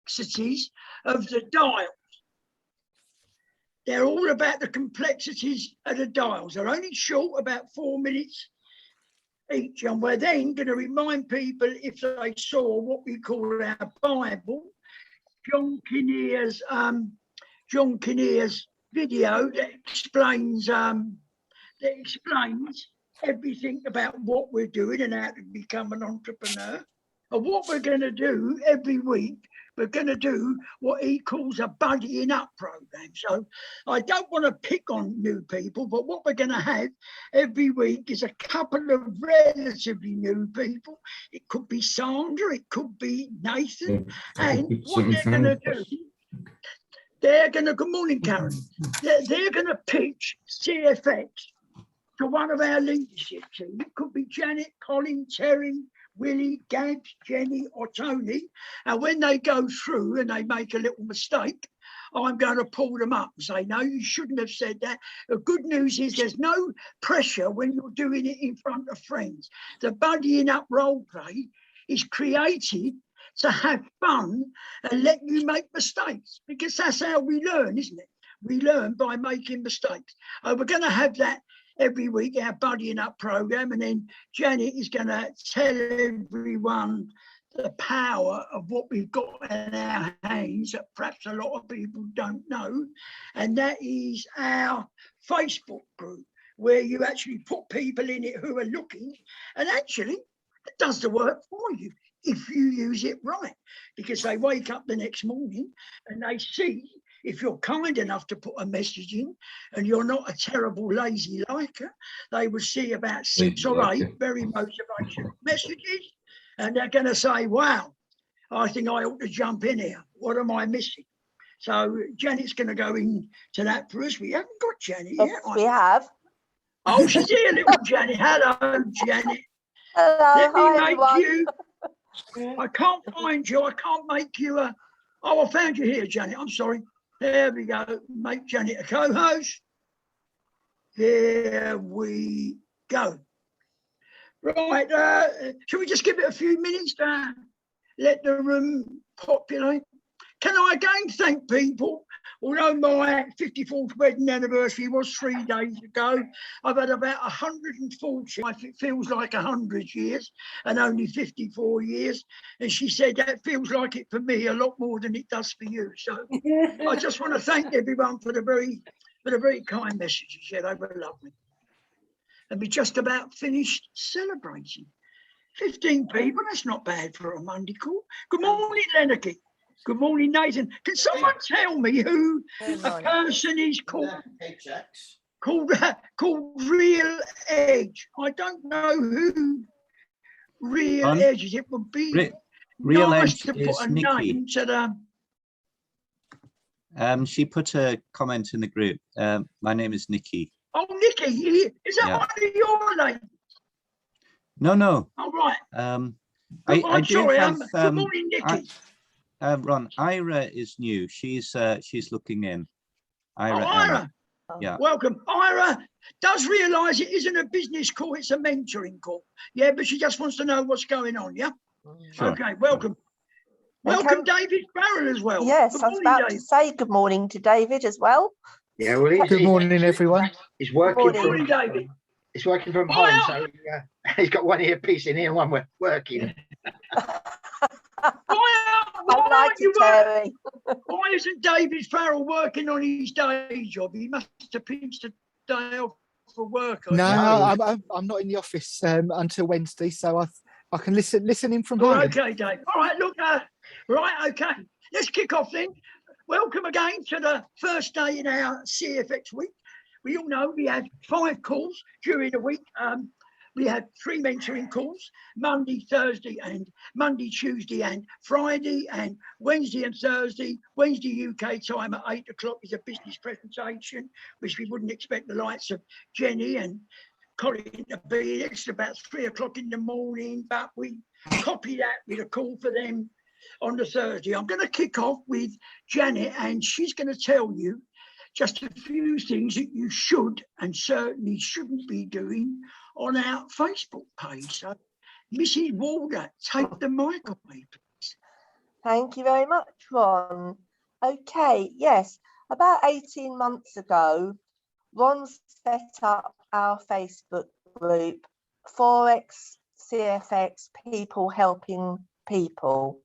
complexities of the dial. They're all about the complexities of the dials. They're only short, about 4 minutes each, and we're then going to remind people, if they saw what we call our Bible, John Kinnear's video that explains everything about what we're doing and how to become an entrepreneur. And what we're going to do every week, we're going to do what he calls a buddying up program. So I don't want to pick on new people, but what we're going to have every week is a couple of relatively new people. It could be Sandra, it could be Nathan. And what they're going to do, good morning, Karen. They're going to pitch CFX to one of our leadership team. It could be Janet, Colin, Terry, Willie, Gabs, Jenny or Tony. And when they go through and they make a little mistake, I'm going to pull them up and say, no, you shouldn't have said that. The good news is there's no pressure when you're doing it in front of friends. The buddying up role play is created to have fun and let you make mistakes, because that's how we learn, isn't it? We learn by making mistakes. We're going to have that every week, our buddying up program, and then Janet is going to tell everyone the power of what we've got in our hands that perhaps a lot of people don't know, and that is our Facebook group, where you actually put people in it who are looking, and actually it does the work for you if you use it right, because they wake up the next morning and they see, if you're kind enough to put a message in and you're not a terrible lazy liker, they will see about 6 or 8 very motivational messages, and they're going to say, wow, I think I ought to jump in here. What am I missing? So Janet's going to go into that for us. We haven't got Janet yet. Yes, we have. Oh, she's here, little Janet. Hello, Janet. Hello, Let me hi, make everyone. you. I can't find you. I can't make you a. Oh, I found you here, Janet. I'm sorry. There we go. Make Janet a co-host. Here we go. Right. Shall we just give it a few minutes to let the room populate? Can I again thank people? Although my 54th wedding anniversary was 3 days ago, I've had about 140, it feels like 100 years, and only 54 years. And she said that feels like it for me a lot more than it does for you. So I just want to thank everyone for the very kind messages. Yeah, they were lovely. And we just about finished celebrating. 15 people, that's not bad for a Monday call. Good morning, Lennocky. Good morning, Nathan. Can someone tell me who a person is called Real Edge? I don't know who Real Edge is. It would be Real nice Edge to put is a Nikki. name to the. She put a comment in the group. My name is Nikki. Oh, Nikki, is that one of your names? No. All right. I do sorry. have. Good morning, Nikki. Ron, Ira is new. She's looking in. Ira. Ira. Yeah. Welcome. Ira does realise it isn't a business call, it's a mentoring call. Yeah, but she just wants to know what's going on, yeah? Sure. Okay, welcome. Welcome, David Farrell, as well. Yes, good I was morning, about to say good morning to David as well. Yeah, well, good morning, everyone. He's working good morning, David. He's working from home, so he's got one earpiece in here and one working. Why isn't David Farrell working on his day job? He must have pinched a day off for work. No, I'm not in the office until Wednesday, so I can listen in from home. Okay, Dave. All right, look, right, okay. Let's kick off then. Welcome again to the first day in our CFX week. We all know we had 5 calls during the week. We had 3 mentoring calls, Monday, Tuesday and Friday, and Wednesday and Thursday. Wednesday UK time at 8 o'clock is a business presentation, which we wouldn't expect the likes of Jenny and Colin to be. It's about 3 o'clock in the morning, but we copy that with a call for them on the Thursday. I'm going to kick off with Janet, and she's going to tell you just a few things that you should and certainly shouldn't be doing on our Facebook page. So, Mrs. Walder, take the mic away, please. Thank you very much, Ron. Okay, yes, about 18 months ago, Ron set up our Facebook group, Forex CFX People Helping People.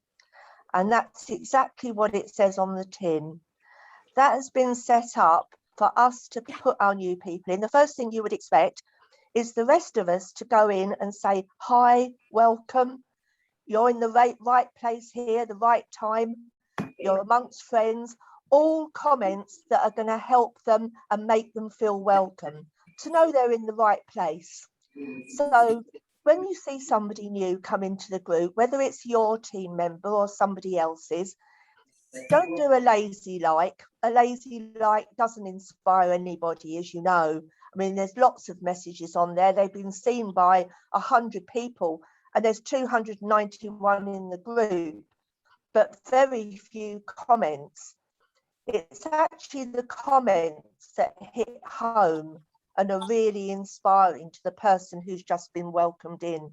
And that's exactly what it says on the tin. That has been set up for us to put our new people in. The first thing you would expect is the rest of us to go in and say, hi, welcome. You're in the right place here, the right time. You're amongst friends. All comments that are going to help them and make them feel welcome, to know they're in the right place. So when you see somebody new come into the group, whether it's your team member or somebody else's, don't do a lazy like. A lazy like doesn't inspire anybody, as you know. I mean, there's lots of messages on there. They've been seen by 100 people and there's 291 in the group, but very few comments. It's actually the comments that hit home and are really inspiring to the person who's just been welcomed in.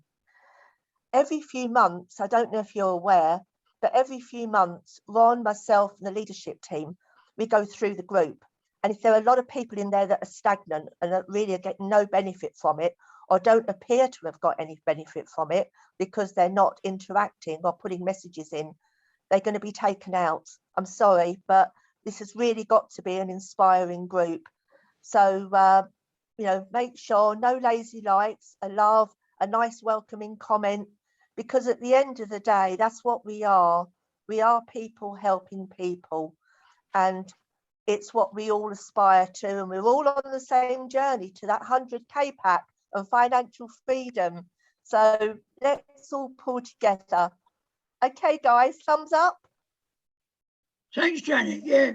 Every few months, I don't know if you're aware, but every few months, Ron, myself and the leadership team, we go through the group. And if there are a lot of people in there that are stagnant and that really are getting no benefit from it, or don't appear to have got any benefit from it because they're not interacting or putting messages in, they're going to be taken out. I'm sorry, but this has really got to be an inspiring group. So, you know, make sure no lazy likes, a love, a nice welcoming comment, because at the end of the day, that's what we are. We are people helping people, and it's what we all aspire to, and we're all on the same journey to that 100k pack of financial freedom. So let's all pull together. Okay, guys, thumbs up. Thanks, Janet. Yeah.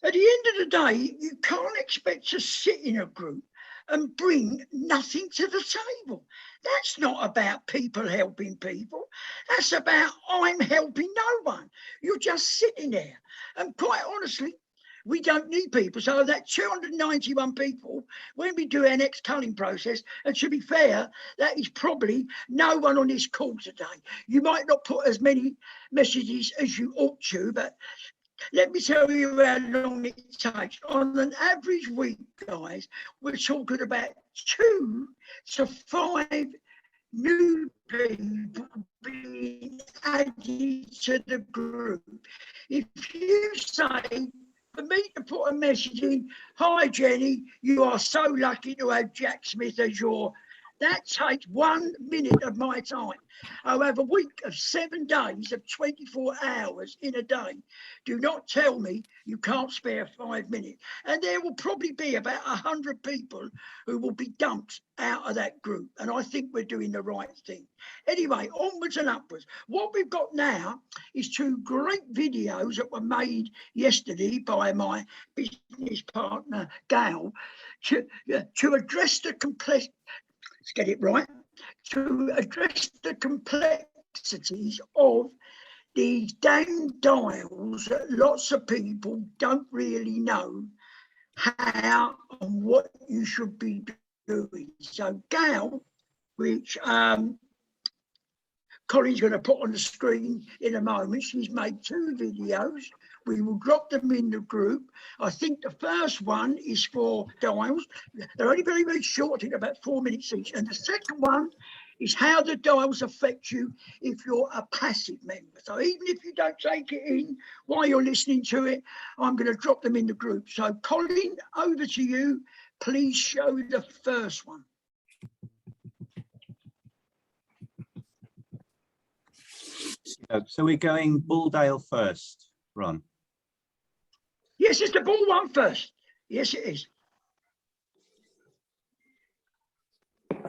At the end of the day, you can't expect to sit in a group and bring nothing to the table. That's not about people helping people. That's about I'm helping no one. You're just sitting there. And quite honestly, we don't need people. So that 291 people, when we do our next culling process, and to be fair, that is probably no one on this call today. You might not put as many messages as you ought to, but let me tell you how long it takes. On an average week, guys, we're talking about 2 to 5 new people being added to the group. If you say, for me to put a message in, hi Jenny, you are so lucky to have Jack Smith as your, that takes 1 minute of my time. I'll have a week of 7 days of 24 hours in a day. Do not tell me you can't spare 5 minutes. And there will probably be about 100 people who will be dumped out of that group. And I think we're doing the right thing. Anyway, onwards and upwards. What we've got now is 2 great videos that were made yesterday by my business partner, Gail, to address the complex. Let's get it right, to address the complexities of these dang dials that lots of people don't really know how and what you should be doing. So Gail, which Colin's going to put on the screen in a moment, she's made 2 videos. We will drop them in the group. I think the first one is for dials. They're only very, very short, I think about 4 minutes each. And the second one is how the dials affect you if you're a passive member. So even if you don't take it in while you're listening to it, I'm going to drop them in the group. So Colin, over to you. Please show the first one. So we're going Bulldale first, Ron. Yes, it's the bull one first. Yes, it is. Hi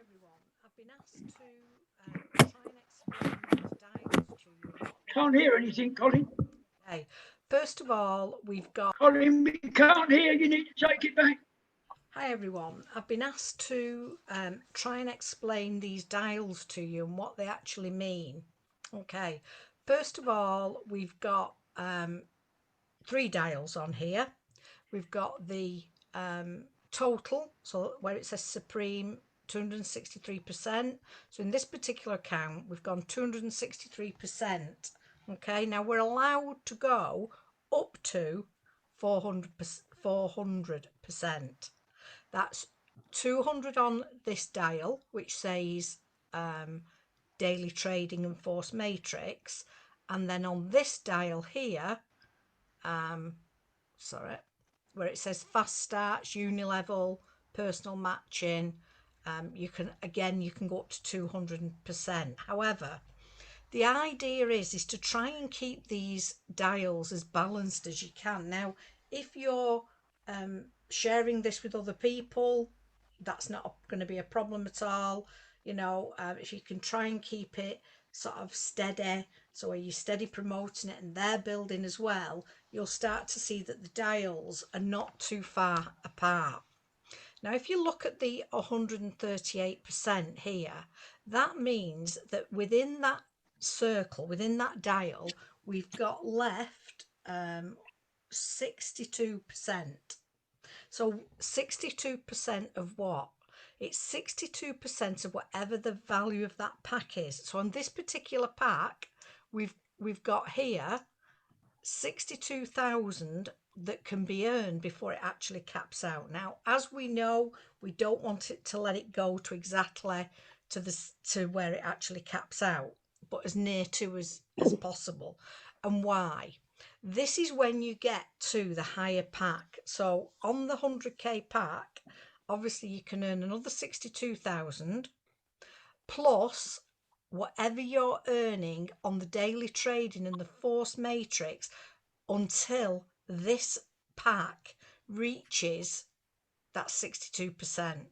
everyone, I've been asked to try and explain these dials to you. Can't hear anything, Colin. Okay, first of all, we've got. Colin, we can't hear. You need to take it back. Hi everyone, I've been asked to try and explain these dials to you and what they actually mean. Okay, first of all, we've got 3 dials on here. We've got the total, so where it says Supreme 263%. So in this particular account, we've gone 263%. Okay, now we're allowed to go up to 400%. That's 200 on this dial, which says daily trading and force matrix, and then on this dial here, where it says fast starts, unilevel, personal matching, you can go up to 200%. However, the idea is to try and keep these dials as balanced as you can. Now, if you're sharing this with other people, that's not going to be a problem at all. You know, if you can try and keep it sort of steady, so where you're steady promoting it and they're building as well, you'll start to see that the dials are not too far apart. Now, if you look at the 138% here, that means that within that circle, within that dial, we've got left 62%. So 62% of what? It's 62% of whatever the value of that pack is. So on this particular pack, we've got here 62,000 that can be earned before it actually caps out. Now, as we know, we don't want it to let it go to exactly to where it actually caps out, but as near to as possible. And why? This is when you get to the higher pack. So on the 100k pack, obviously you can earn another 62,000 plus whatever you're earning on the daily trading and the force matrix until this pack reaches that 62%.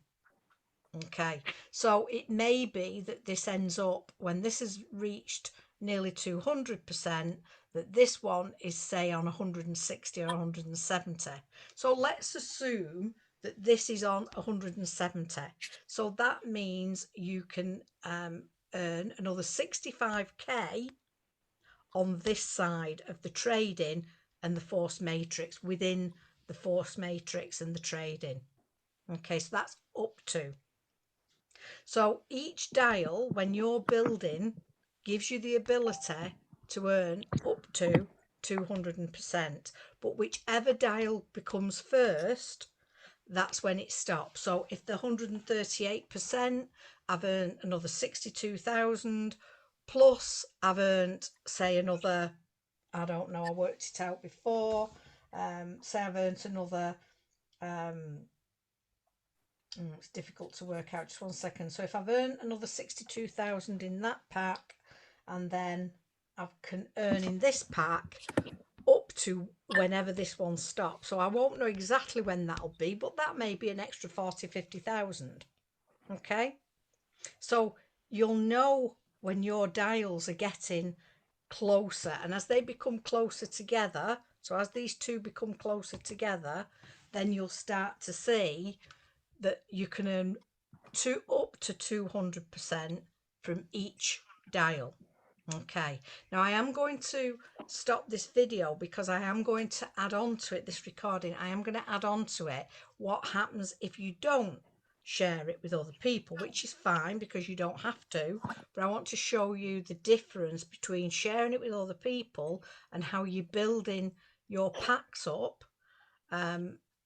Okay, so it may be that this ends up, when this has reached nearly 200%, that this one is, say, on 160 or 170. So let's assume that this is on 170. So that means you can earn another 65k on this side of the trading and the force matrix, within the force matrix and the trading. Okay, so that's up to. So each dial, when you're building, gives you the ability to earn up to 200%. But whichever dial becomes first, that's when it stops. So if the 138%, I've earned another 62,000, plus I've earned, say, another, I don't know, I worked it out before, say I've earned another, it's difficult to work out, just one second. So if I've earned another 62,000 in that pack, and then I can earn in this pack up to whenever this one stops. So I won't know exactly when that'll be, but that may be an extra 40, 50,000. Okay, so you'll know when your dials are getting closer, and as they become closer together, so as these two become closer together, then you'll start to see that you can earn up to 200% from each dial. Okay, now I am going to stop this video because I am going to add on to it, this recording, I am going to add on to it what happens if you don't share it with other people, which is fine because you don't have to, but I want to show you the difference between sharing it with other people and how you're building your packs up,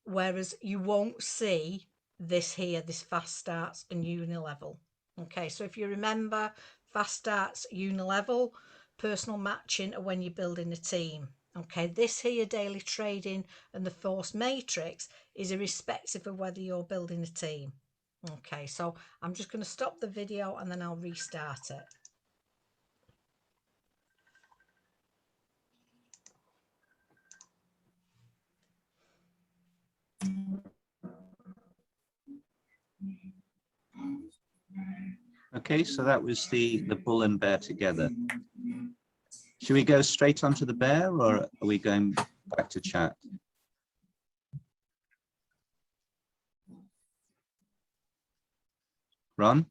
whereas you won't see this here, this fast starts and unilevel. Okay, so if you remember, fast starts, unilevel, personal matching are when you're building a team. Okay, this here, daily trading and the force matrix, is irrespective of whether you're building a team. Okay, so I'm just going to stop the video and then I'll restart it. Okay, so that was the bull and bear together. Should we go straight onto the bear, or are we going back to chat? Ron?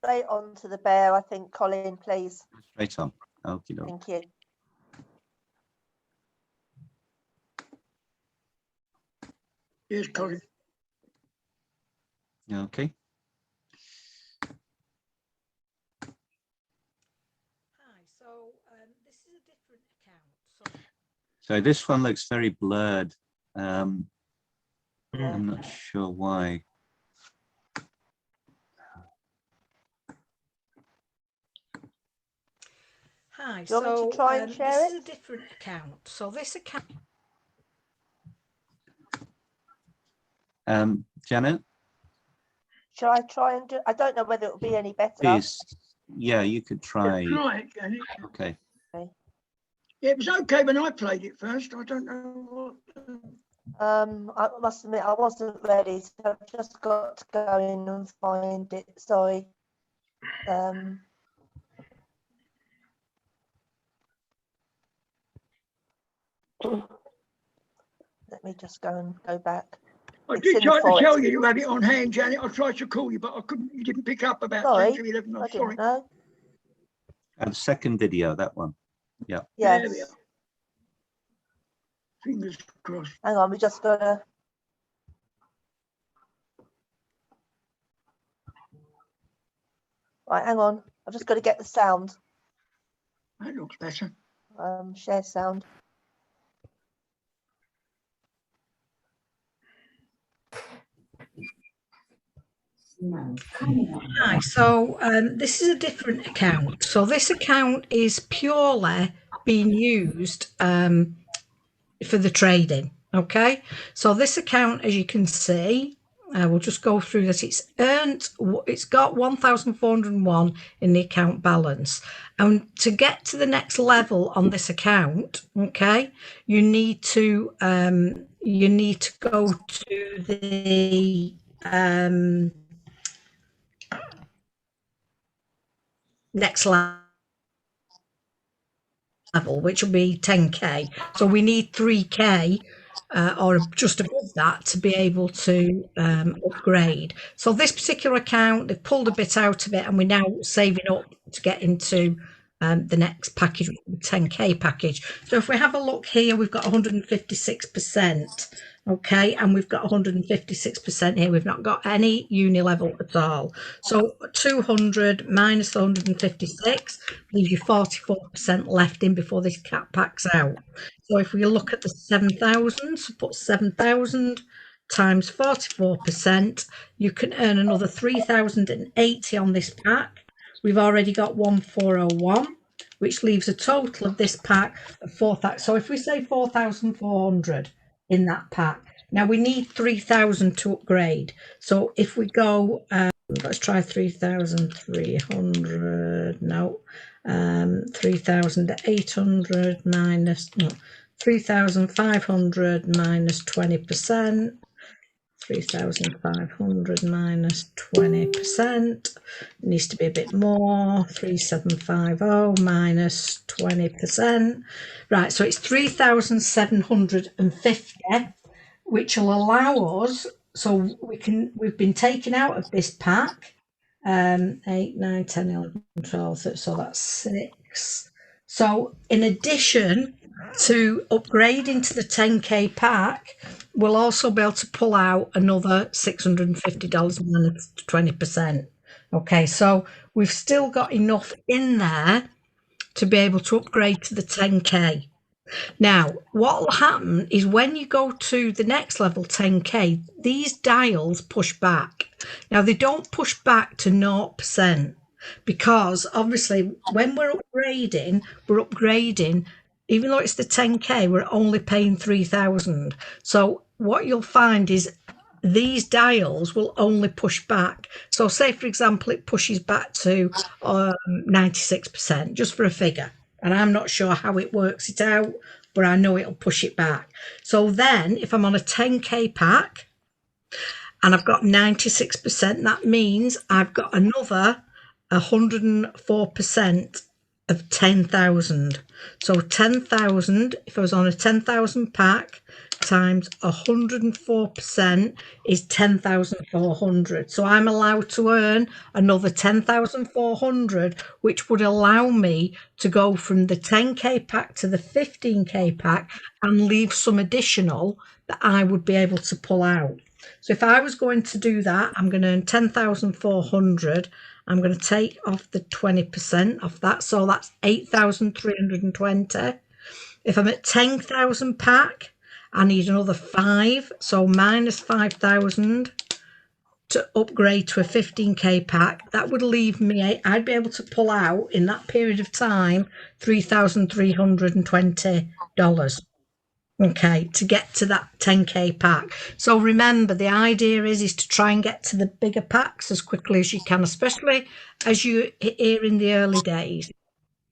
Straight on to the bear, I think, Colin, please. Straight on. Okay, no. Thank you. Yes, Colin. Okay. Hi, so this is a different account. So this one looks very blurred. I'm not sure why. Hi, Do you want me so to try and share this is it? a different account. So this account. Janet, Shall I try and do? I don't know whether it will be any better. please. Yeah, you could try. Try it, Janet. Okay. Yeah, it was okay when I played it first. I don't know what. I must admit I wasn't ready, so I've just got to go in and find it. Sorry. Let me just go and go back. I It's did in the try to forest. tell you to have it on hand, Janet. I tried to call you, but I couldn't. You didn't pick up about 10 Sorry, to 11. I'm I sorry. didn't know. And second video, that one. Yeah. There we Yes. are. Fingers crossed. Hang on, we just gotta. Right, hang on. I've just got to get the sound. That looks better. Share sound. Hi, so this is a different account. So this account is purely being used for the trading. Okay, so this account, as you can see, we'll just go through this. It's got 1,401 in the account balance, and to get to the next level on this account, okay, you need to go to the next level, which will be 10k. So we need 3k or just above that to be able to upgrade. So this particular account, they've pulled a bit out of it, and we're now saving up to get into the next package, the 10k package. So if we have a look here, we've got 156%. Okay, and we've got 156% here. We've not got any uni level at all. So 200 minus the 156 leaves you 44% left in before this cap packs out. So if we look at the 7,000, so put 7,000 times 44%, you can earn another 3,080 on this pack. We've already got 1,401, which leaves a total of this pack of 4,000. So if we say 4,400 in that pack, now we need 3,000 to upgrade. So if we go, let's try 3,300. No, 3,800 minus 3,500 minus 20%. 3,500 minus 20% needs to be a bit more. 3,750 minus 20%. Right, so it's 3,750, which will allow us, so we've been taken out of this pack 8, 9, 10, 11, 12, so that's 6. So in addition to upgrading to the 10k pack, we'll also be able to pull out another $650 minus 20%. Okay, so we've still got enough in there to be able to upgrade to the 10k. Now, what will happen is when you go to the next level, 10k, these dials push back. Now, they don't push back to 0%, because obviously when we're upgrading, even though it's the 10k, we're only paying 3,000. So what you'll find is these dials will only push back. So say, for example, it pushes back to 96%, just for a figure. And I'm not sure how it works it out, but I know it'll push it back. So then if I'm on a 10k pack and I've got 96%, that means I've got another 104% of 10,000. So 10,000, if I was on a 10,000 pack, times 104% is 10,400. So I'm allowed to earn another 10,400, which would allow me to go from the 10k pack to the 15k pack and leave some additional that I would be able to pull out. So if I was going to do that, I'm going to earn 10,400. I'm going to take off the 20% off that. So that's 8,320. If I'm at 10,000 pack, I need another 5. So minus 5,000 to upgrade to a 15k pack. That would leave me, I'd be able to pull out in that period of time $3,320. Okay, to get to that 10k pack. So remember, the idea is to try and get to the bigger packs as quickly as you can, especially as you're here in the early days.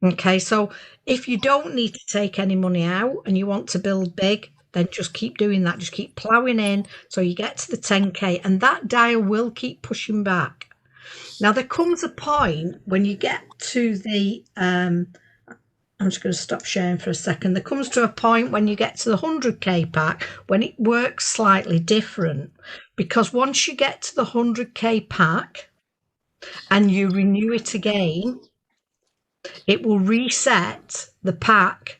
Okay, so if you don't need to take any money out and you want to build big, then just keep doing that. Just keep ploughing in so you get to the 10k, and that dial will keep pushing back. Now there comes a point when you get to the I'm just going to stop sharing for a second. There comes to a point when you get to the 100k pack when it works slightly different, because once you get to the 100k pack and you renew it again, it will reset the pack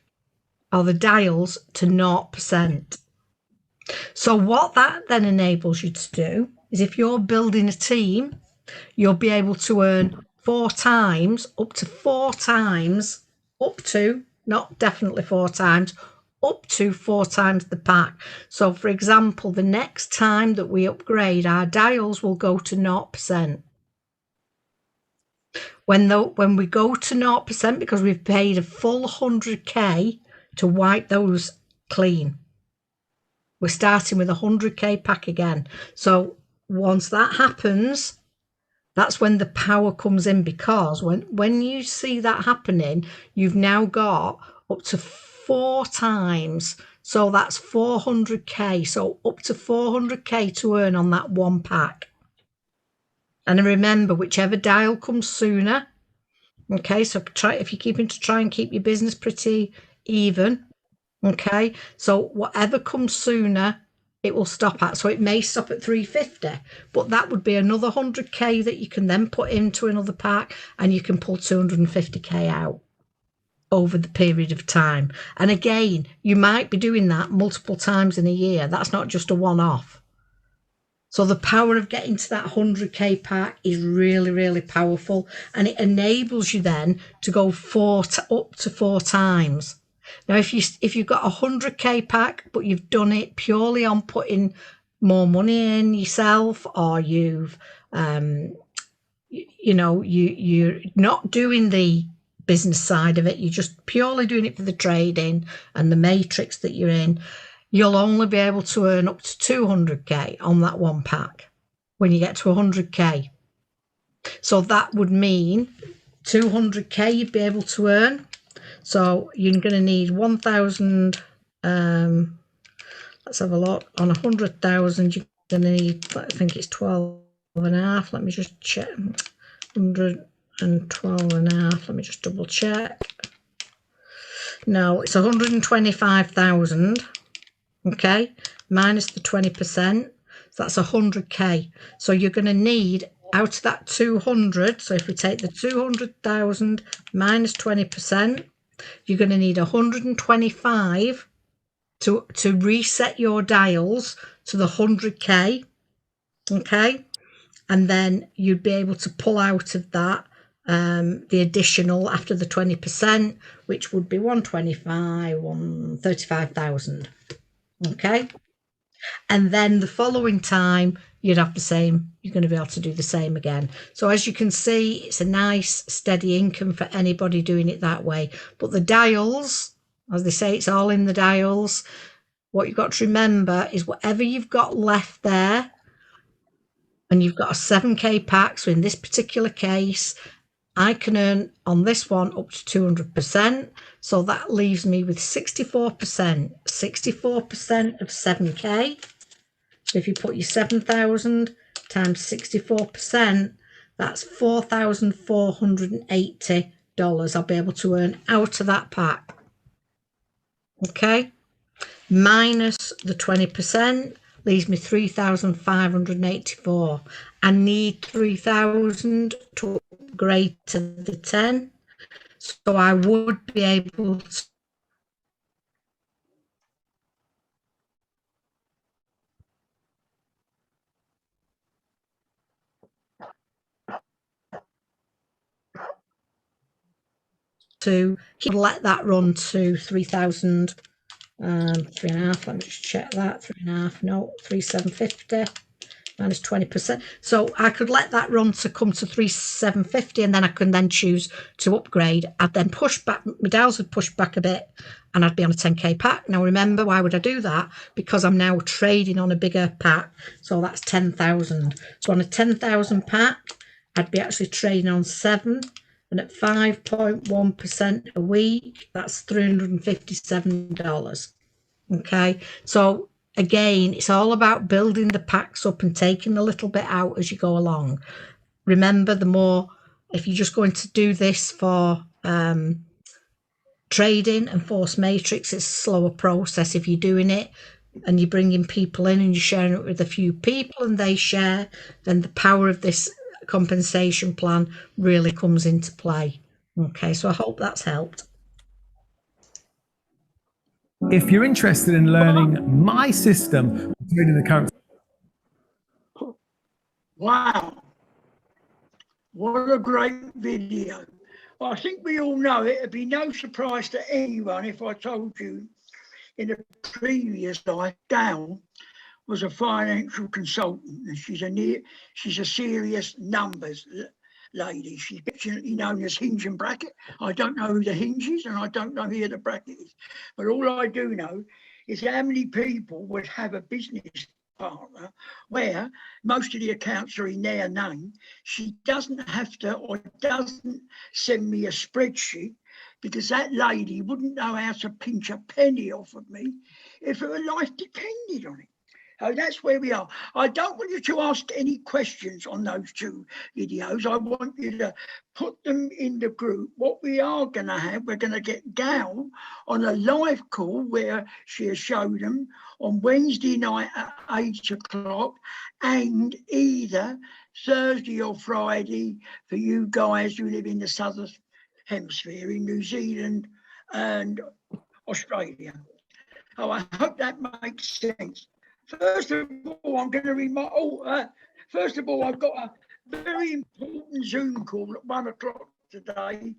or the dials to 0%. So what that then enables you to do is, if you're building a team, you'll be able to earn 4 times, up to 4 times, up to, not definitely 4 times, up to 4 times the pack. So for example, the next time that we upgrade, our dials will go to 0%. When we go to 0%, because we've paid a full 100k to wipe those clean, we're starting with a 100k pack again. So once that happens, that's when the power comes in, because when you see that happening, you've now got up to 4 times. So that's 400k. So up to 400k to earn on that one pack. And remember, whichever dial comes sooner. Okay, so if you're keeping to try and keep your business pretty even. Okay, so whatever comes sooner, it will stop at. So it may stop at 350, but that would be another 100k that you can then put into another pack, and you can pull 250k out over the period of time. And again, you might be doing that multiple times in a year. That's not just a one-off. So the power of getting to that 100k pack is really, really powerful, and it enables you then to go up to 4 times. Now, if you've got a 100k pack, but you've done it purely on putting more money in yourself, or you're not doing the business side of it, you're just purely doing it for the trading and the matrix that you're in, you'll only be able to earn up to 200k on that one pack when you get to 100k. So that would mean 200k you'd be able to earn. So you're going to need 1,000. Let's have a look. On 100,000, you're going to need, I think it's 12 and a half. Let me just check. 112 and a half. Let me just double check. No, it's 125,000. Okay, minus the 20%. So that's 100k. So you're going to need, out of that 200, so if we take the 200,000 minus 20%, you're going to need 125 to reset your dials to the 100k. Okay, and then you'd be able to pull out of that the additional after the 20%, which would be 135,000. Okay, and then the following time you'd have the same, you're going to be able to do the same again. So as you can see, it's a nice steady income for anybody doing it that way. But the dials, as they say, it's all in the dials. What you've got to remember is whatever you've got left there, and you've got a 7k pack, so in this particular case I can earn on this one up to 200%. So that leaves me with 64%. 64% of 7k. So if you put your 7,000 times 64%, that's $4,480 I'll be able to earn out of that pack. Okay, minus the 20% leaves me 3,584. I need 3,000 to upgrade to the 10, so I would be able to, he would let that run to 3,000, 3.5, let me just check that, 3.5, no, 3,750 minus 20%. So I could let that run to come to 3,750, and then I can then choose to upgrade. I'd then push back, my dials would push back a bit, and I'd be on a 10k pack. Now remember, why would I do that? Because I'm now trading on a bigger pack, so that's 10,000. So on a 10,000 pack, I'd be actually trading on 7, and at 5.1% a week, that's $357. Okay, so again, it's all about building the packs up and taking a little bit out as you go along. Remember, the more, if you're just going to do this for trading and force matrix, it's a slower process. If you're doing it and you're bringing people in and you're sharing it with a few people and they share, then the power of this compensation plan really comes into play. Okay, so I hope that's helped. If you're interested in learning my system of trading the currency. Wow, what a great video. I think we all know it'd be no surprise to anyone if I told you in a previous life, Down was a financial consultant, and she's a serious numbers lady. She's affectionately known as Hinge and Bracket. I don't know who the Hinge is, and I don't know who the Bracket is, but all I do know is how many people would have a business partner where most of the accounts are in their name. She doesn't have to, or doesn't send me a spreadsheet, because that lady wouldn't know how to pinch a penny off of me if her life depended on it. So that's where we are. I don't want you to ask any questions on those two videos. I want you to put them in the group. What we are going to have, we're going to get Gal on a live call where she'll show them on Wednesday night at 8 o'clock, and either Thursday or Friday for you guys who live in the southern hemisphere, in New Zealand and Australia. Oh, I hope that makes sense. First of all, I'm going to remind. First of all, I've got a very important Zoom call at 1 o'clock today.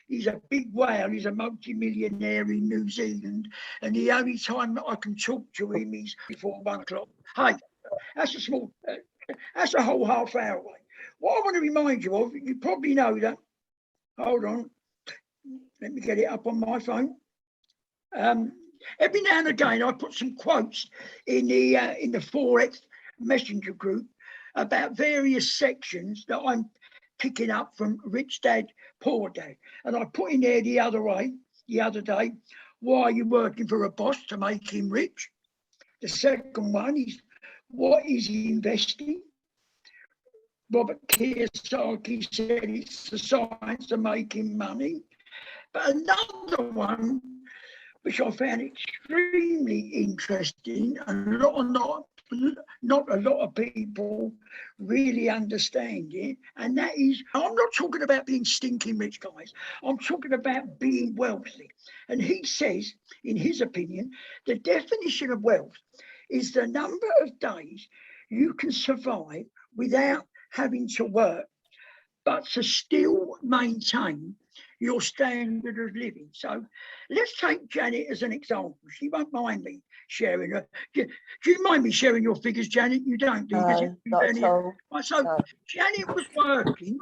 He's a big whale. He's a multi-millionaire in New Zealand, and the only time that I can talk to him is before 1 o'clock. Hey, that's a small. That's a whole half hour away. What I want to remind you of, you probably know that. Hold on, let me get it up on my phone. Every now and again, I put some quotes in the Forex Messenger group about various sections that I'm picking up from Rich Dad, Poor Dad. And I put in there the other day, why are you working for a boss to make him rich? The second one is, what is he investing? Robert Kiyosaki said it's the science of making money. But another one, which I found extremely interesting, and not a lot of people really understand it, and that is, I'm not talking about being stinking rich, guys. I'm talking about being wealthy. And he says, in his opinion, the definition of wealth is the number of days you can survive without having to work, but to still maintain your standard of living. So let's take Janet as an example. She won't mind me sharing her. Do you mind me sharing your figures, Janet? You don't, do you? No, not at all. So No. Janet was working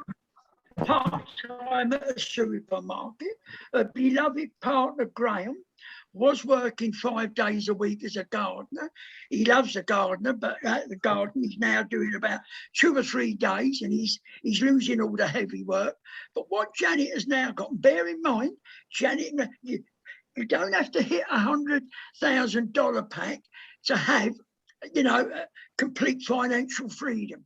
part-time at a supermarket. Her beloved partner, Graham, was working 5 days a week as a gardener. He loves the gardener, but at the garden he's now doing about 2 or 3 days, and he's losing all the heavy work. But what Janet has now got, bear in mind, Janet, you don't have to hit $100,000 pack to have, complete financial freedom.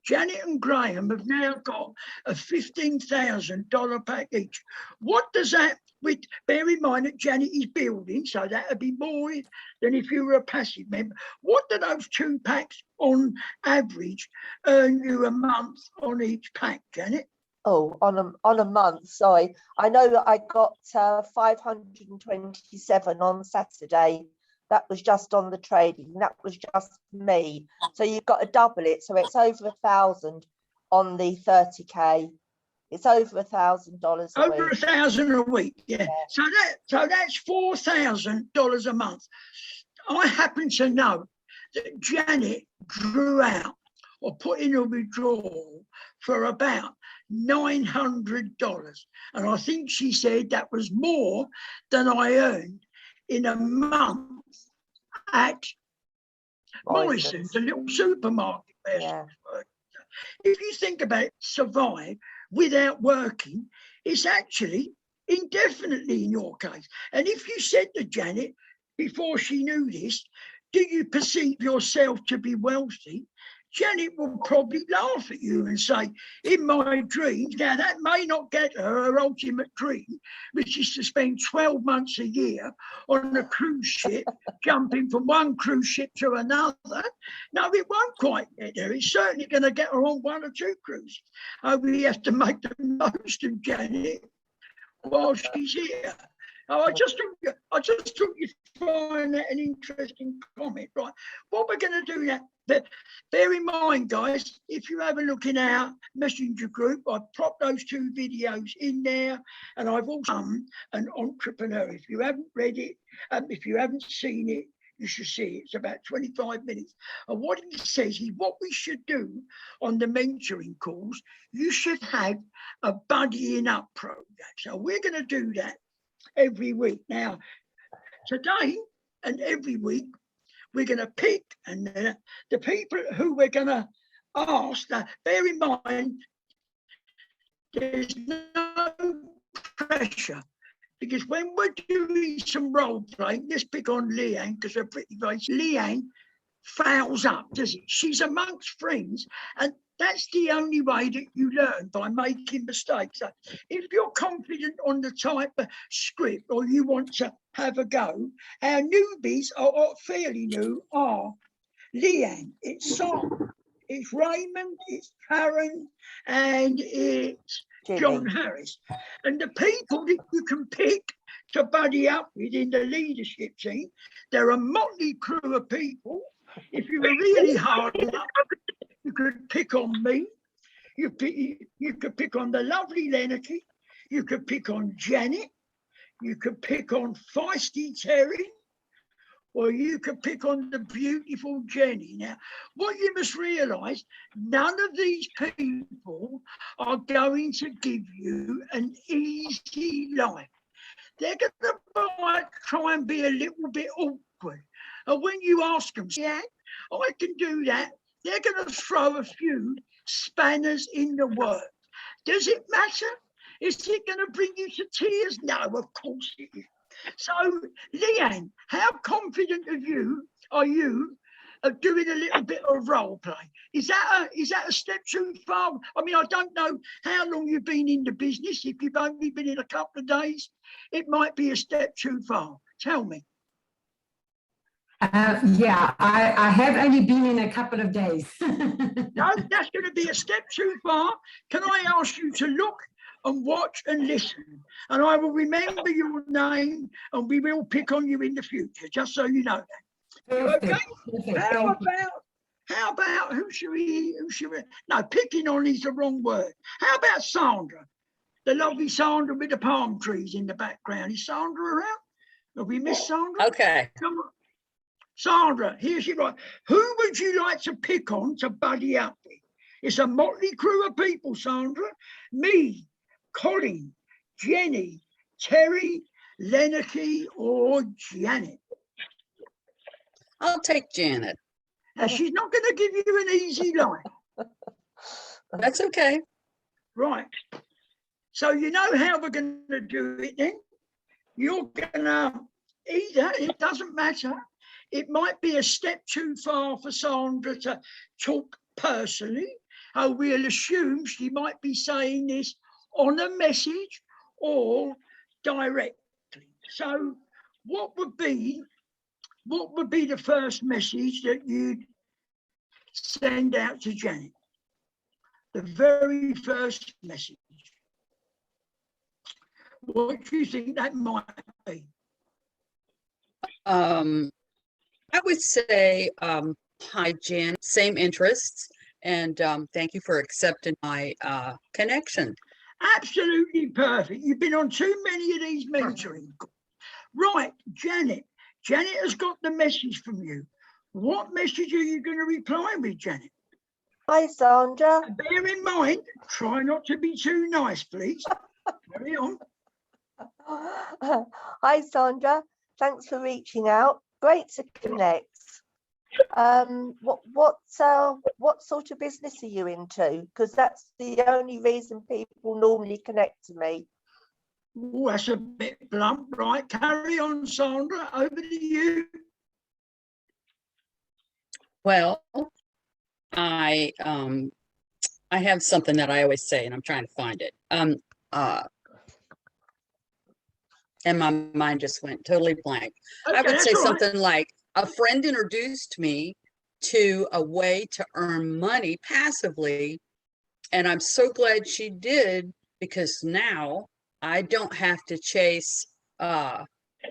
Janet and Graham have now got a $15,000 pack each. What does that, with bear in mind that Janet is building, so that would be more than if you were a passive member. What do those 2 packs on average earn you a month on each pack, Janet? Oh, on a month, sorry. I know that I got 527 on Saturday. That was just on the trading. That was just me. So you've got to double it. So it's over 1,000 on the 30k. It's over $1,000 a Over week. $1,000 a week, yeah. Yeah. So that's $4,000 a month. I happen to know that Janet drew out or put in a withdrawal for about $900, and I think she said that was more than I earned in a month at Morrison's, the little supermarket. Yeah. If you think about it, survive without working, it's actually indefinitely in your case. And if you said to Janet before she knew this, do you perceive yourself to be wealthy? Janet will probably laugh at you and say, in my dreams, now that may not get her ultimate dream, which is to spend 12 months a year on a cruise ship, jumping from one cruise ship to another. No, it won't quite get there. It's certainly going to get her on 1 or 2 cruises. We have to make the most of Janet while she's here. Oh, I just thought you'd find that an interesting comment, right? What we're going to do now, bear in mind, guys, if you have a look in our messenger group, I've propped those 2 videos in there, and I've also done an entrepreneur. If you haven't read it, if you haven't seen it, you should see it. It's about 25 minutes. And what he says is what we should do on the mentoring calls, you should have a buddying up program. So we're going to do that every week. Now, today and every week, we're going to pick, and the people who we're going to ask, bear in mind, there's no pressure, because when we're doing some role playing, let's pick on Leanne, because her pretty face, Leanne fouls up, does it? She's amongst friends, and that's the only way that you learn, by making mistakes. So if you're confident on the type of script, or you want to have a go, our newbies are fairly new are Leanne, it's Sam, it's Raymond, it's Karen, and it's John Harris. And the people that you can pick to buddy up with in the leadership team, they're a motley crew of people. If you were really hard enough, you could pick on me. You could pick on the lovely Leneke. You could pick on Janet. You could pick on feisty Terry. Or you could pick on the beautiful Jenny. Now, what you must realise, none of these people are going to give you an easy life. They're going to try and be a little bit awkward. And when you ask them, yeah, I can do that, they're going to throw a few spanners in the works. Does it matter? Is it going to bring you to tears? No, of course it is. So, Leanne, how confident are you of doing a little bit of role play? Is that a step too far? I mean, I don't know how long you've been in the business. If you've only been in a couple of days, it might be a step too far. Tell me. Yeah, I have only been in a couple of days. No, that's going to be a step too far. Can I ask you to look and watch and listen, and I will remember your name, and we will pick on you in the future, just so you know that. Okay. How about who should we? No, picking on is the wrong word. How about Sandra, the lovely Sandra with the palm trees in the background? Is Sandra around? Have we missed Sandra? Okay. Come on. Sandra, here's your right. Who would you like to pick on to buddy up with? It's a motley crew of people, Sandra. Me, Colin, Jenny, Terry, Leneke, or Janet? I'll take Janet. Now, she's not going to give you an easy life. That's okay. Right. So you know how we're going to do it then? You're going to either, it doesn't matter, it might be a step too far for Sandra to talk personally. We'll assume she might be saying this on a message or directly. So what would be the first message that you'd send out to Janet? The very first message. What do you think that might be? I would say, hi, Jan, same interests, and thank you for accepting my connection. Absolutely perfect. You've been on too many of these mentoring. Right, Janet. Janet has got the message from you. What message are you going to reply with, Janet? Hi, Sandra. And bear in mind, try not to be too nice, please. Carry on. Hi, Sandra. Thanks for reaching out. Great to connect. What sort of business are you into? Because that's the only reason people normally connect to me. Oh, that's a bit blunt, right? Carry on, Sandra. Over to you. Well, I have something that I always say, and I'm trying to find it. And my mind just went totally blank. Okay, I would that's say all right. something like a friend introduced me to a way to earn money passively. And I'm so glad she did, because now I don't have to chase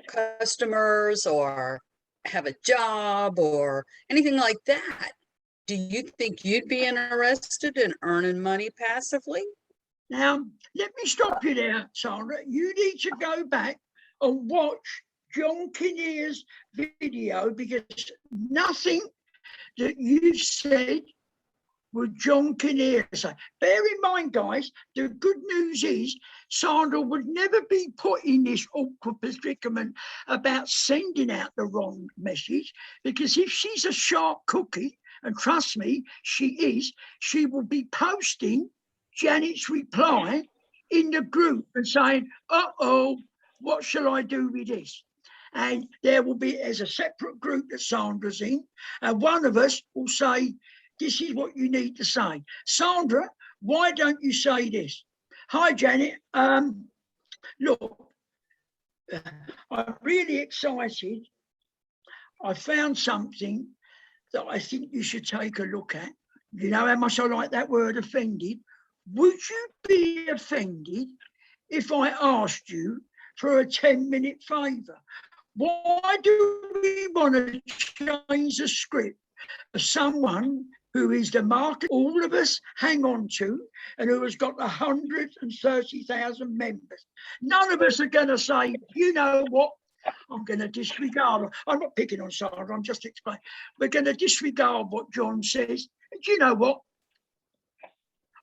customers or have a job or anything like that. Do you think you'd be interested in earning money passively? Now, let me stop you there, Sandra. You need to go back and watch John Kinnear's video, because nothing that you said would John Kinnear say. Bear in mind, guys, the good news is Sandra would never be put in this awkward predicament about sending out the wrong message, because if she's a sharp cookie, and trust me, she is, she will be posting Janet's reply in the group and saying, uh-oh, what shall I do with this? And there will be, as a separate group that Sandra's in, and one of us will say, this is what you need to say. Sandra, why don't you say this? Hi, Janet. Look, I'm really excited. I found something that I think you should take a look at. You know how much I like that word, offended. Would you be offended if I asked you for a 10-minute favour? Why do we want to change the script of someone who is the market all of us hang on to, and who has got 130,000 members? None of us are going to say, you know what, I'm going to disregard. I'm not picking on Sandra, I'm just explaining. We're going to disregard what John says. And do you know what?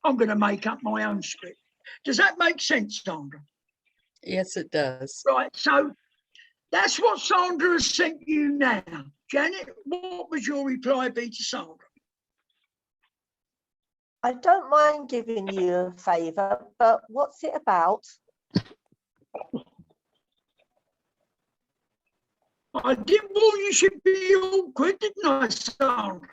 I'm going to make up my own script. Does that make sense, Sandra? Yes, it does. Right, so that's what Sandra has sent you now. Janet, what would your reply be to Sandra? I don't mind giving you a favour, but what's it about? I did warn you should be awkward, didn't I, Sandra?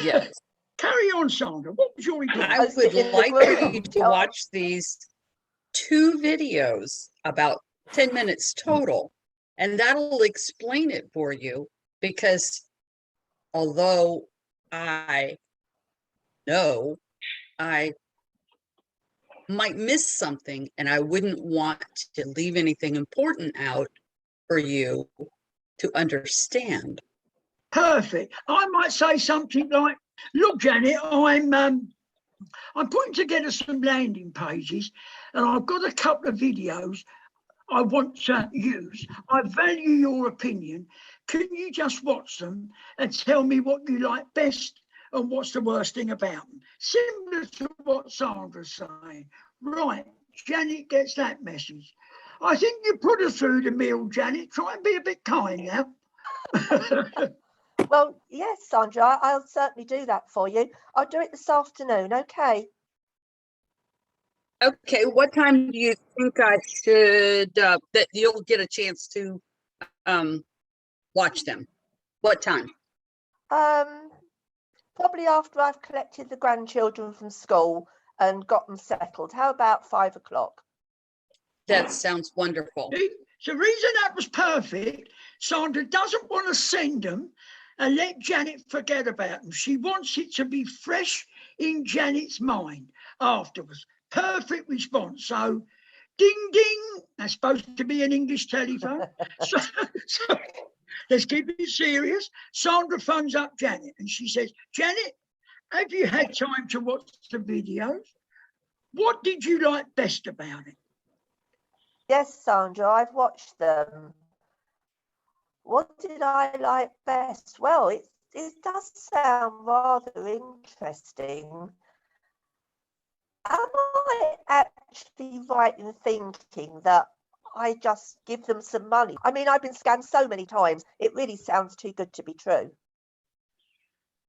Yes. Carry on, Sandra. What was your reply? I would like for you to watch these 2 videos, about 10 minutes total, and that'll explain it for you, because although I know I might miss something and I wouldn't want to leave anything important out for you to understand. Perfect. I might say something like, look, Janet, I'm putting together some landing pages, and I've got a couple of videos I want to use. I value your opinion. Can you just watch them and tell me what you like best and what's the worst thing about them? Similar to what Sandra's saying. Right, Janet gets that message. I think you put her through the meal, Janet. Try and be a bit kind now. Well, yes, Sandra, I'll certainly do that for you. I'll do it this afternoon, okay? Okay, what time do you think I should, that you'll get a chance to watch them? What time? Probably after I've collected the grandchildren from school and got them settled. How about 5 o'clock? That sounds wonderful. The reason that was perfect, Sandra doesn't want to send them and let Janet forget about them. She wants it to be fresh in Janet's mind afterwards. Perfect response. So, ding, ding. That's supposed to be an English telephone. so let's keep it serious. Sandra phones up Janet and she says, Janet, have you had time to watch the videos? What did you like best about it? Yes, Sandra, I've watched them. What did I like best? Well, it does sound rather interesting. Am I actually right in thinking that I just give them some money? I mean, I've been scammed so many times. It really sounds too good to be true.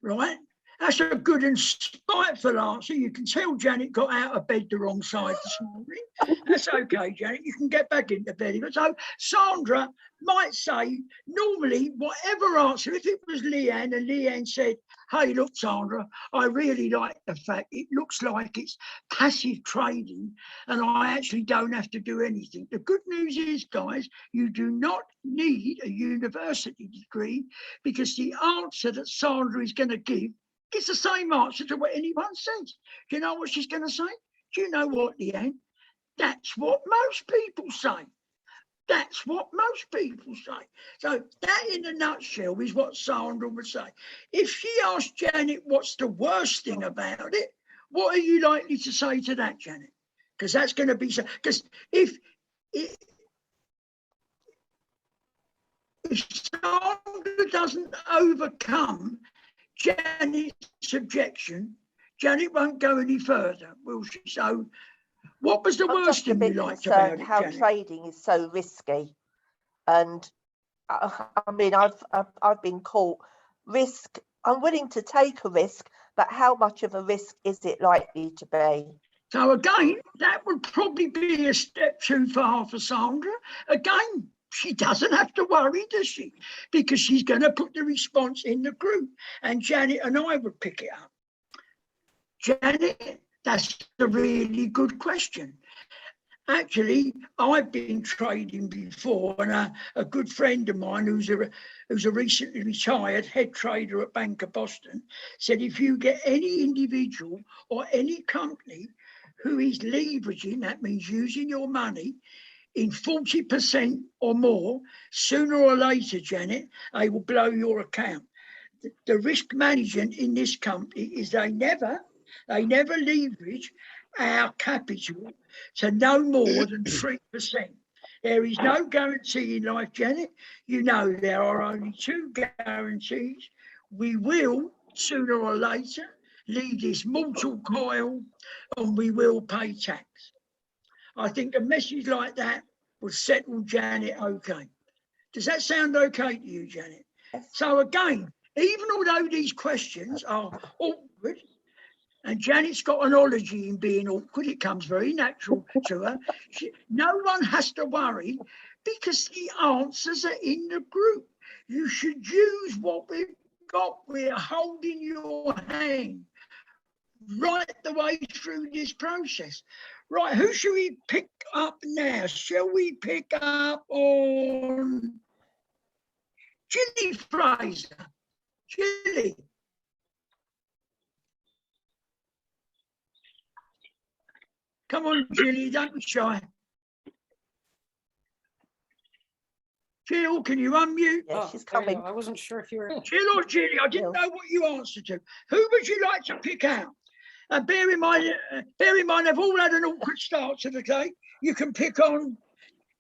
Right? That's a good and spiteful answer. You can tell Janet got out of bed the wrong side this morning. That's okay, Janet. You can get back into bed. So Sandra might say, normally, whatever answer, if it was Leanne and Leanne said, hey, look, Sandra, I really like the fact it looks like it's passive trading and I actually don't have to do anything. The good news is, guys, you do not need a university degree because the answer that Sandra is going to give is the same answer to what anyone says. Do you know what she's going to say? Do you know what, Leanne? That's what most people say. That's what most people say. So that in a nutshell is what Sandra would say. If she asked Janet what's the worst thing about it, what are you likely to say to that, Janet? Because that's going to be so. Because if Sandra doesn't overcome Janet's objection, Janet won't go any further, will she? So what was the worst thing you liked about it, how Janet? trading is so risky, and I mean, I've been caught. Risk. I'm willing to take a risk, but how much of a risk is it likely to be? So again, that would probably be a step too far for Sandra. Again, she doesn't have to worry, does she? Because she's going to put the response in the group, and Janet and I would pick it up. Janet, that's a really good question. Actually, I've been trading before, and a good friend of mine who's a recently retired head trader at Bank of Boston said if you get any individual or any company who is leveraging, that means using your money, in 40% or more, sooner or later, Janet, they will blow your account. The risk management in this company is they never leverage our capital to no more than 3%. There is no guarantee in life, Janet. You know there are only two guarantees. We will, sooner or later, leave this mortal coil and we will pay tax. I think a message like that will settle Janet okay. Does that sound okay to you, Janet? Yes. So again, even although these questions are awkward, and Janet's got an ology in being awkward, it comes very natural to her. No one has to worry because the answers are in the group. You should use what we've got. We're holding your hand right the way through this process. Right, who should we pick up now? Shall we pick up on Gilly Fraser? Gilly. Come on, Gilly, don't be shy. Jill, can you unmute? Yeah, she's there you coming. go. I wasn't sure if you were. Jill or Gilly? I didn't Jill. know what you answered to. Who would you like to pick out? And bear in mind, they've all had an awkward start to the day. You can pick on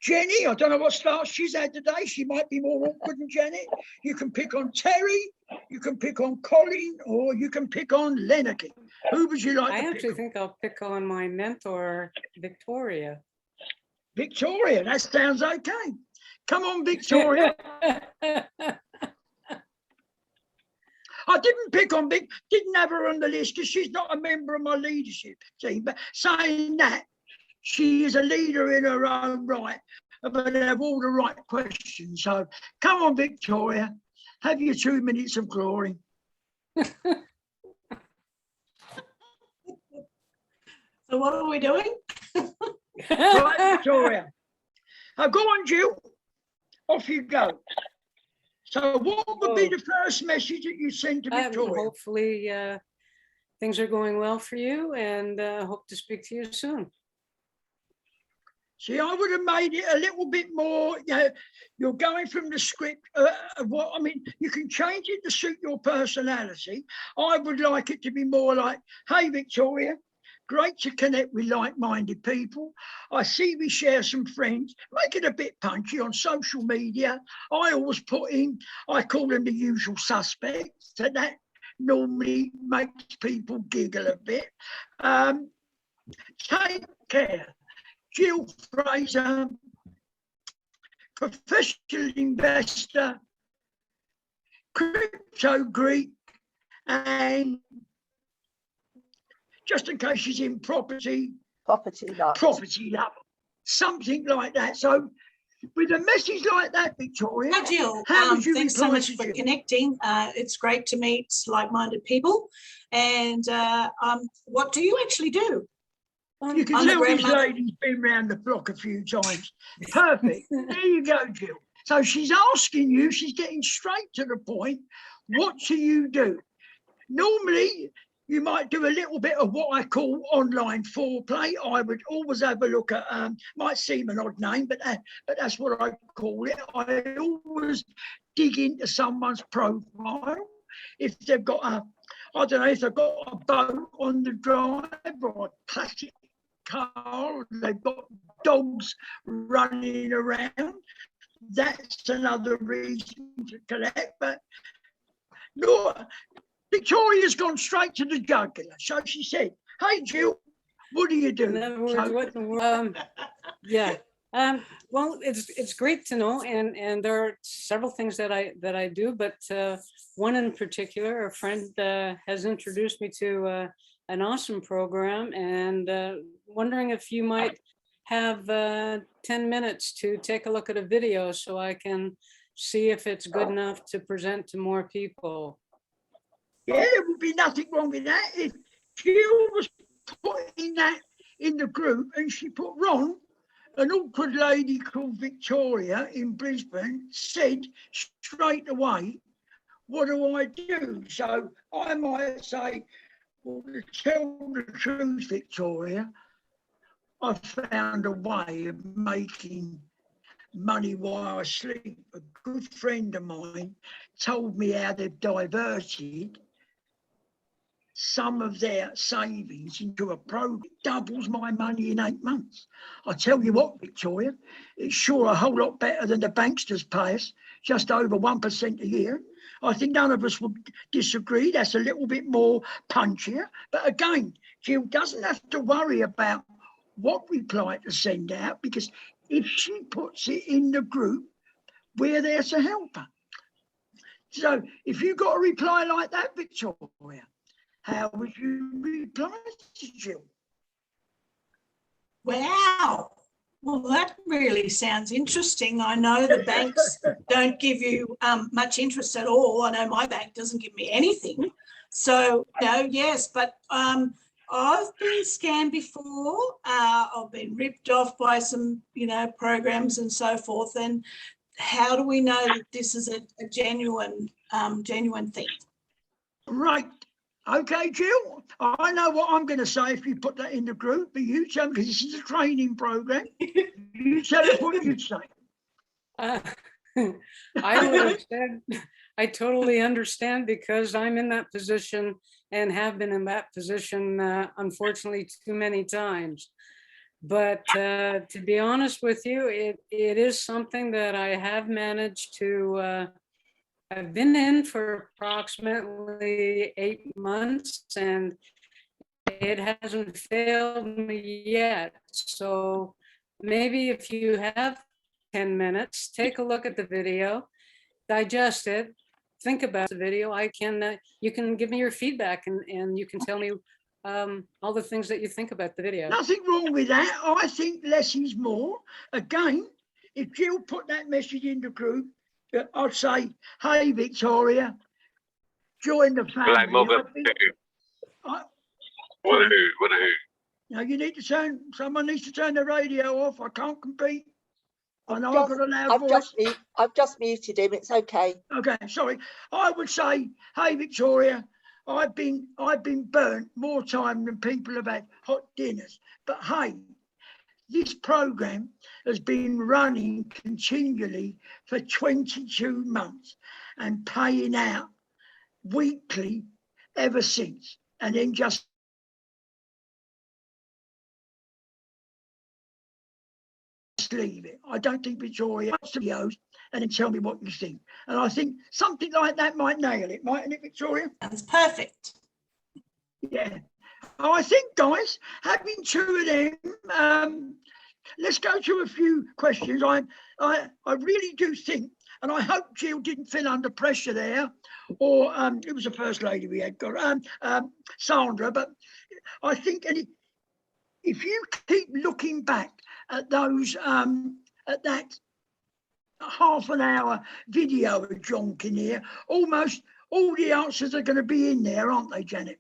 Jenny. I don't know what start she's had today. She might be more awkward than Janet. You can pick on Terry. You can pick on Colin, or you can pick on Lennocky. Who would you like I to actually pick? think I'll pick on my mentor, Victoria. Victoria, that sounds okay. Come on, Victoria. I didn't pick on Vic, didn't have her on the list because she's not a member of my leadership team. But saying that, she is a leader in her own right, but have all the right questions. So come on, Victoria, have your 2 minutes of glory. So what are we doing? Right, Victoria. Go on, Jill. Off you go. So what would be the first message that you send to Victoria? Hopefully things are going well for you, and hope to speak to you soon. See, I would have made it a little bit more, you're going from the script of what, I mean, you can change it to suit your personality. I would like it to be more like, hey, Victoria, Great to connect with like-minded people. I see we share some friends, make it a bit punchy on social media. I always put in, I call them the usual suspects, so that normally makes people giggle a bit. Take care. Jill Fraser, professional investor, crypto Greek, and just in case she's in property love, something like that. So with a message like that, Victoria, Hi, Jill. how would you Thanks so reply much to for Jill? connecting. It's great to meet like-minded people. And what do you actually do? You can I'm a tell this grandmother. lady's been round the block a few times. Perfect. There you go, Jill. So she's asking you, she's getting straight to the point. What do you do? Normally, you might do a little bit of what I call online foreplay. I would always have a look at, might seem an odd name, but that's what I call it. I always dig into someone's profile. If they've got I don't know, if they've got a boat on the drive or a plastic car, they've got dogs running around. That's another reason to collect. But no, Victoria's gone straight to the jugular. So she said, "Hey, Jill, what do you do?" In other words, yeah. Well, it's great to know, and there are several things that I do, but one in particular, a friend has introduced me to an awesome program, and wondering if you might have 10 minutes to take a look at a video so I can see if it's good enough to present to more people. Yeah, there would be nothing wrong with that. If Jill was putting that in the group and she put Ron, an awkward lady called Victoria in Brisbane, said straight away, "What do I do?" So I might say, "Well, to tell the truth, Victoria, I found a way of making money while I sleep. A good friend of mine told me how they've diverted some of their savings into a program that doubles my money in 8 months. I tell you what, Victoria, it's sure a whole lot better than the banksters pay us, just over 1% a year. I think none of us would disagree. That's a little bit more punchier. But again, Jill doesn't have to worry about what reply to send out, because if she puts it in the group, we're there to help her. So if you got a reply like that, Victoria, how would you reply to Jill? Wow. Well, that really sounds interesting. I know the banks don't give you much interest at all. I know my bank doesn't give me anything. So, yes, but I've been scammed before. I've been ripped off by some, programs and so forth. And how do we know that this is a genuine thing? Right. Okay, Jill, I know what I'm going to say if you put that in the group, but you tell me, because this is a training program. You tell us what you'd say. I would have said, I totally understand, because I'm in that position and have been in that position, unfortunately, too many times. But to be honest with you, it is something that I have managed to, I've been in for approximately 8 months, and it hasn't failed me yet. So maybe if you have 10 minutes, take a look at the video, digest it, think about the video. You can give me your feedback, and you can tell me all the things that you think about the video. Nothing wrong with that. I think less is more. Again, if Jill put that message in the group, I'd say, "Hey, Victoria, join the family." Like mother. What a who. Now you need to someone needs to turn the radio off. I can't compete. I know I've got a loud voice. I've just muted him. It's okay. Okay, sorry. I would say, "Hey, Victoria, I've been burnt more time than people have had hot dinners. But hey, this program has been running continually for 22 months and paying out weekly ever since." And then just just leave it. I don't think Victoria watch the videos and then tell me what you think. And I think something like that might nail it, mightn't it, Victoria? That's perfect. Yeah. Oh, I think, guys, having two of them, let's go to a few questions. I really do think, and I hope Jill didn't feel under pressure there, or it was the first lady we had got, Sandra. But I think if you keep looking back at those, at that half an hour video of John Kinnear, almost all the answers are going to be in there, aren't they, Janet?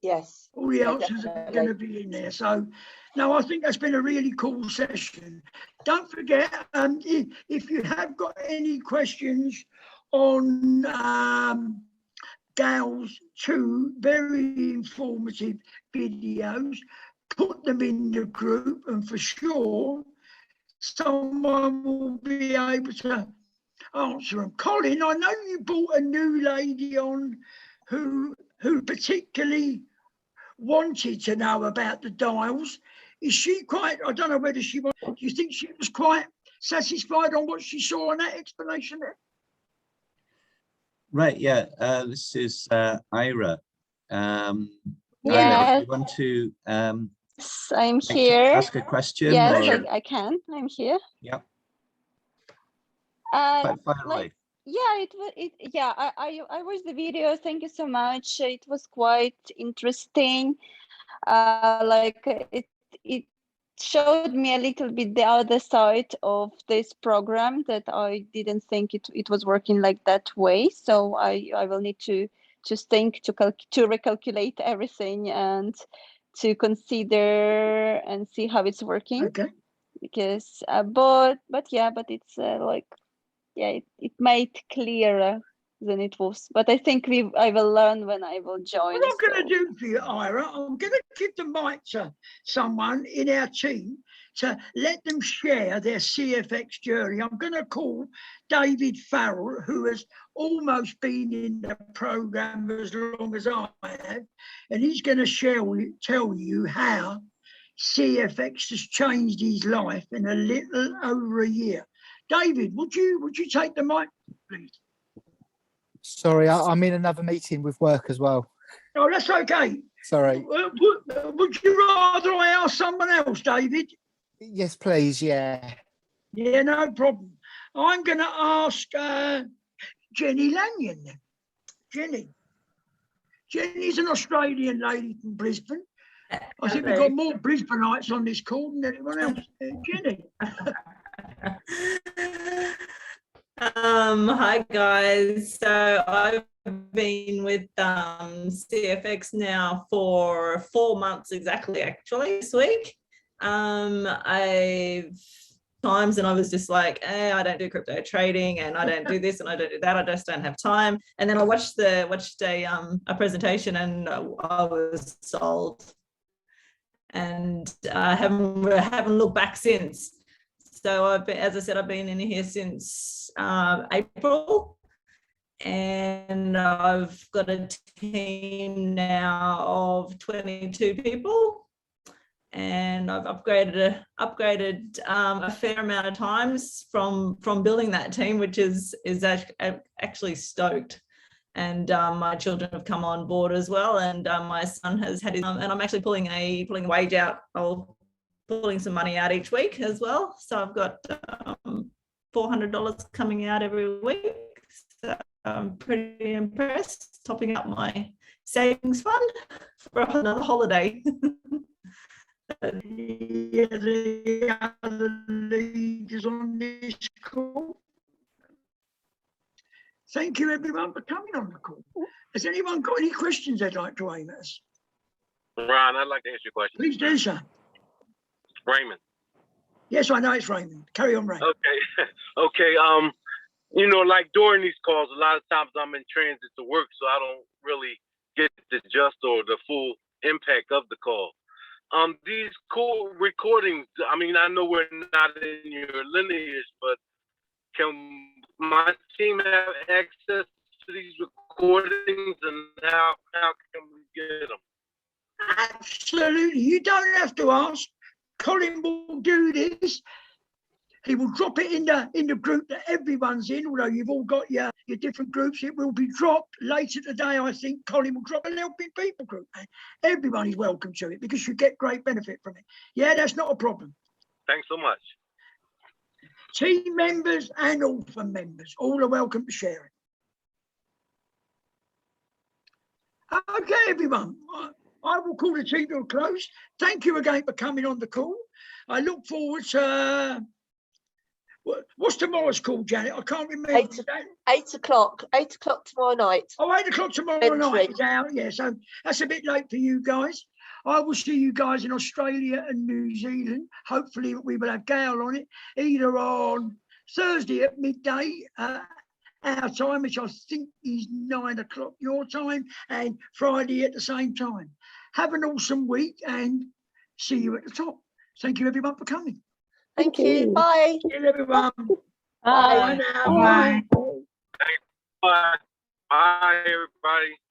Yes. All the answers are going to be in there. So, no, I think that's been a really cool session. Don't forget, if you have got any questions on Gail's two very informative videos, put them in the group, and for sure, someone will be able to answer them. Colin, I know you brought a new lady on who particularly wanted to know about the dials. Is she quite, I don't know whether she was, do you think she was quite satisfied on what she saw on that explanation there? Right, yeah, this is Ira. Ira, Yeah. do you want to I'm here. ask a question? Yes, or... I can. I'm here. Yeah. Fire away. Yeah, I watched the video. Thank you so much. It was quite interesting. It showed me a little bit the other side of this program that I didn't think it was working like that way. So I will need to just think to recalculate everything and to consider and see how it's working. Okay. Because but it's it made clearer than it was. But I think I will learn when I will join. What I'm going to do for you, Ira, I'm going to give the mic to someone in our team to let them share their CFX journey. I'm going to call David Farrell, who has almost been in the program as long as I have, and he's going to tell you how CFX has changed his life in a little over a year. David, would you take the mic, please? Sorry, I'm in another meeting with work as well. Oh, that's okay. Sorry. Would you rather I ask someone else, David? Yes, please. Yeah. Yeah, no problem. I'm going to ask Jenny Lanyon. Jenny's an Australian lady from Brisbane. I think we've got more Brisbaneites on this call than anyone else. Jenny. Hi guys. So I've been with CFX now for 4 months exactly, actually, this week. I've times and I was just like, I don't do crypto trading and I don't do this and I don't do that. I just don't have time. And then I watched a presentation and I was sold. And I haven't looked back since. So I've been, as I said, I've been in here since April, and I've got a team now of 22 people, and I've upgraded a fair amount of times from building that team, which is actually stoked. And my children have come on board as well, and my son has had his, and I'm actually pulling a wage out. Pulling some money out each week as well. So I've got $400 coming out every week. So I'm pretty impressed, topping up my savings fund for another holiday. Yeah, the other leaders on this call. Thank you everyone for coming on the call. Has anyone got any questions they'd like to aim at us? Ron, I'd like to answer your question. Please do, sir. Raymond. Yes, I know it's Raymond. Carry on, Raymond. Okay. Okay. You know, like during these calls, a lot of times I'm in transit to work, so I don't really get the gist or the full impact of the call. These call recordings, I mean, I know we're not in your lineage, but can my team have access to these recordings, and how can we get them? Absolutely. You don't have to ask. Colin will do this. He will drop it in the group that everyone's in, although you've all got your different groups. It will be dropped later today, I think. Colin will drop a Helping People group. Everyone is welcome to it because you get great benefit from it. Yeah, that's not a problem. Thanks so much. Team members and orphan members, all are welcome to share it. Okay, everyone. I will call the team to a close. Thank you again for coming on the call. I look forward to... what's tomorrow's call, Janet? I can't remember. 8 o'clock. 8 o'clock tomorrow night. Oh, 8 o'clock tomorrow night is out. Yeah, so that's a bit late for you guys. I will see you guys in Australia and New Zealand. Hopefully we will have Gail on it, either on Thursday at midday, our time, which I think is 9 o'clock your time, and Friday at the same time. Have an awesome week and see you at the top. Thank you, everyone, for coming. Thank you. Bye. See you, everyone. Bye. Bye now. Bye. Bye. Bye, everybody.